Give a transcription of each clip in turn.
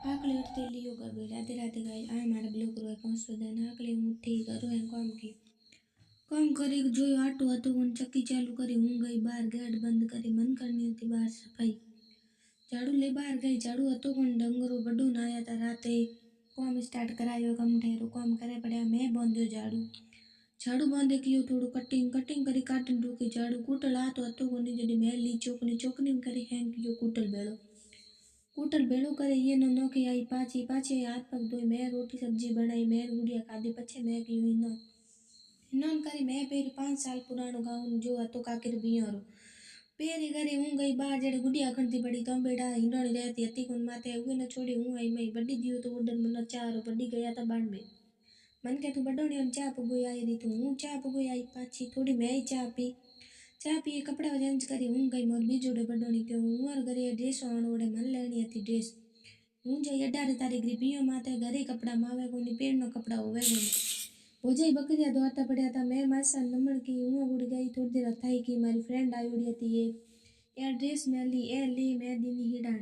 आकले उठते लियो कभी राधे राधे गाइस आ हमारा ब्लॉग रोए कंसुदन आकले उठी करो है काम करे जो आटो હતો उन चक्की चालू करी हूँ गई बाहर गेट बंद करी मन करनी थी बाहर सफाई झाड़ू ले बाहर गई झाड़ू હતો कौन डंगरो बड्डू ना आया था राते काम स्टार्ट करायो कम ठेरो काम करे पड़ा मैं बांध्यो झाड़ू बांधे कियो थोड़ो कटिंग करी काटन रूकी झाड़ू कूटल आ तो હતો कोनी जडी मैं चोकनी करी हैंग कियो कूटल बेड़ो करे ये नोकी आई पाची हाथ पग धोई मैं रोटी सब्जी बनाई मैं गुड़िया खादी पछे मैं की हिनोन करी मैं पेरी 5 साल पुरानो गाउन जो हतो काकेर बियारो पेरी करे हूँ गई बाहर जड़े गुड़िया खणती पड़ी तो बेड़ा हिंडोनी रहती हती कोन माथे उगे न छोड़ी हूँ आई मैं बड़ी दियो तो उडन मन चारो बड़ी गया था बाण में मन के तू बडोनी और चाह पगोई आई दी तू हूँ चाह पगोई आई पाची थोड़ी मैं ही चाह पी कपड़ा चेंज करी हूँ गई मोर बीजोड़े बडोनी क्यों हूँ और घरे ड्रेस आणोड़े मन लेनी थी ड्रेस हूँ जाई 18 तारीख री पियो माथे घरे कपड़ा मावे कोनी पेड़नो कपड़ा होवे कोनी हो जाई बकरिया धोता पड़ा था मैं मासा नमण की हूँ उड़ गई थोड़ी देर थाई की मारी फ्रेंड आई उड़ी थी ये ड्रेस में ली मैं दीनी हिडान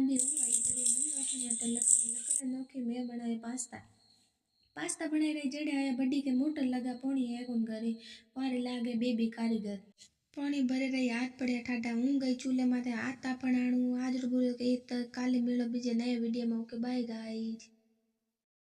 दी हूँ आई घरे मन रोकनी लकड़ा नोकी मैं बनाए पास्ता बनाई रही जड़े आया बड़ी के मोटर लगा पानी है कौन घरे पारे लागे बेबी कारीगर पानी भरे रही हाथ पड़े ठाडा हूँ गई चूल्हे माथे हाथ तापण आणू आज बुरे के काले मिलो बीजे नए वीडियो में ओके बाय गाइस।